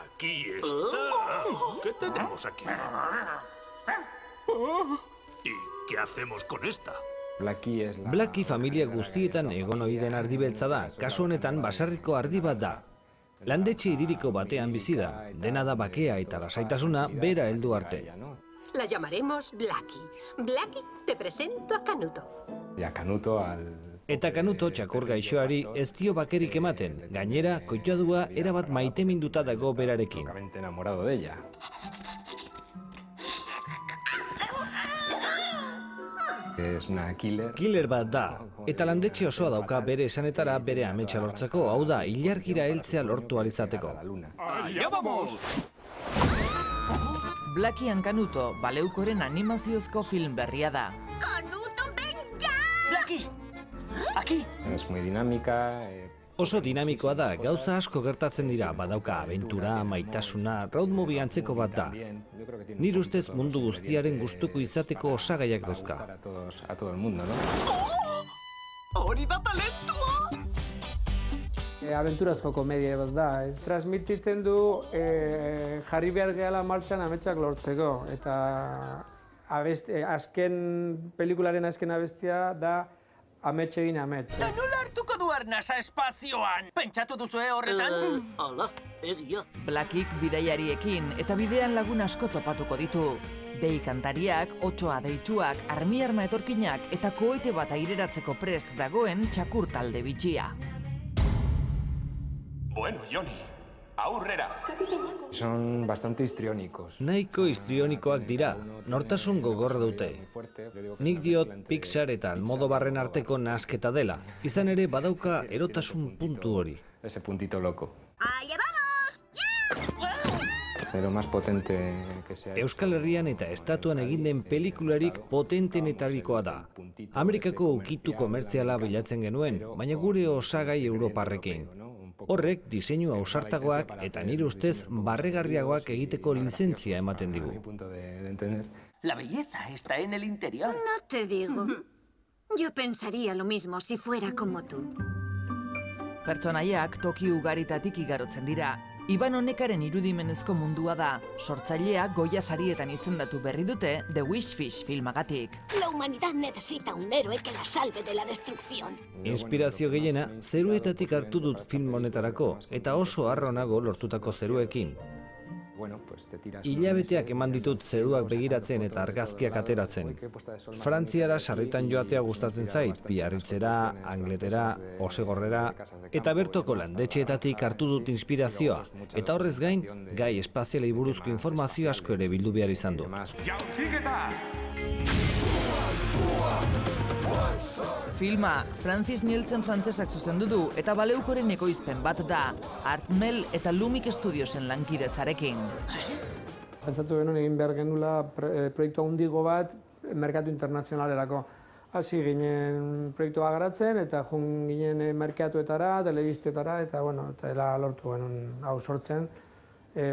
Aquí está. ¿Qué tenemos aquí? ¿Y qué hacemos con esta? Blackie familia guztietan egon ohi den ardi beltza da, kasu honetan basarriko ardi bat da. Landetxe iririko batean bizi da, dena da bakea eta lasaitasuna bera heldu arte. La llamaremos Blackie. Blackie, te presento a Canuto. Eta Canuto txakur gaixoari ez dio bakerik ematen, gainera koitadua erabat maiteminduta dago berarekin. Killer bat da, eta landetxe osoa dauka bere esanetara bere ametsa lortzeko, hau da, ilargira heltzea lortu alizateko. ¡Allá vamos! Blackie and Canuto, baleukoren animaziozko film berria da. ¡Canuto, ven ya! ¡Blackie! ¡Aquí! Oso dinamikoa da, gauza asko gertatzen dira, badauka abentura, maitasuna, road movie antzeko bat da. Nire ustez mundu guztiaren gustuko izateko osagaiak dauzka. ¡Hori da talentua! Abenturazko komedia bat da, transmititzen du jarri behar gehala martxan ametsak lortzeko. Eta pelikularen azken abestia da amets egin amets. Da nola hartuko du arnasa espazioan? Pentsatu duzue horretan? Hala, egia. Blackiek bidaiariekin eta bidean lagun asko topatuko ditu. Dei kantariak, otsoa deitsuak, armi-arma etorkinak eta koete bat aireratzeko prest dagoen txakur talde bitxia. Bueno, Johnny, aurrera. Nahiko histrionikoak dira, nortasun gogorra dute. Nik diot Pixar eta Almodobarren arteko nahasketa dela, izan ere badauka erotasun puntu hori. ¡Allá vamos! Euskal Herrian eta estatuan egin den pelikularik potentenetarikoa da. Amerikako ukitu komertziala bilatzen genuen, baina gure osagai europarrekin. Horrek diseinu ausartagoak eta nire ustez barregarriagoak egiteko lizentzia ematen digu. La belleza está en el interior. No te digo. Yo pensaría lo mismo si fuera como tú. Pertsonaiak toki ugaritatik igarotzen dira. Iban Honekaren irudimenezko mundua da, sortzailea Goya sarietan izendatu berri dute The Wishfish filmagatik. La humanidad necesita un héroe que la salve de la destrucción. Inspirazio gehiena zeruetatik hartu dut film honetarako, eta oso harro nago lortutako zeruekin. Hilabeteak eman ditut zeruak begiratzen eta argazkiak ateratzen. Frantziara sarritan joatea gustatzen zait, Biarritzera, Angletera, Osegorrera, eta bertoko landetxeetatik hartu dut inspirazioa, eta horrez gain, gai espazialei buruzko informazio asko ere bildu behar izan du. Filma Francis Nielsen frantzesak zuzendu du eta baleukoren ekoizpen bat da, Artmel eta Lumik Studiosen lankidetzarekin. Pentsatu genuen egin behar genula proiektu handigo bat merkatu internazionalerako. Hasi ginen proiektua garatzen eta joan ginen merkatuetara, telebistetara eta lortu genuen hau sortzen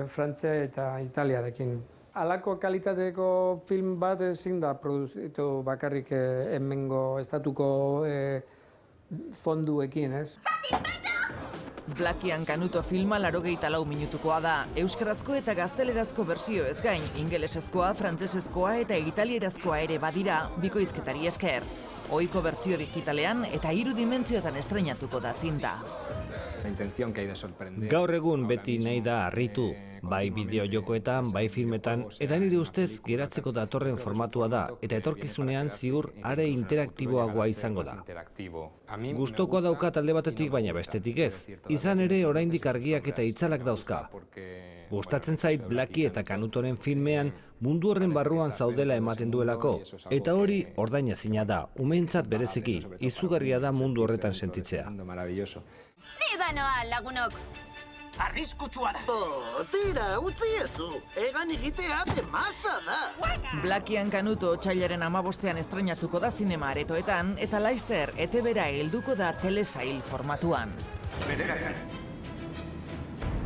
Frantzia eta Italiarekin. Halako kalitateko film bat ezin da produzitu bakarrik hemengo estatuko fonduekin, ez? Blackie and Canuto filma 84 minutukoa da. Euskarazko eta gaztelerazko bersio ez gain, ingelesezkoa, frantsesezkoa eta italierazkoa ere badira bikoizketari esker. Ohiko bertsio digitalean eta 3 dimentsioetan estreinatuko da zinta. Gaur egun beti nahi da harritu, bai bideo-jokoetan, bai filmetan, eta nire ustez geratzeko datorren formatua da, eta etorkizunean ziur are interaktiboagoa izango da. Gustokoa dauka talde batetik baina bestetik ez, izan ere oraindik argiak eta itzalak dauzka. Gustatzen zait Blackie eta Canutoren filmean mundu horren barruan zaudela ematen duelako, eta hori ordainezina da, umeentzat bereziki, izugarria da mundu horretan sentitzea. Viva Noa, lagunok! Arriskutsua da! Tira, utzi ezu! Egan egitea demasa da! Blackie and Canuto otsailaren 15ean estreinatuko da zinema aretoetan, eta laizter ETV-ra helduko da telesail formatuan. 9,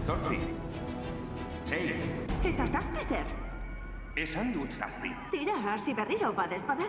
8, 6... Eta 7 zer? Esan dut 7. Tira, hasi berriro badez bada.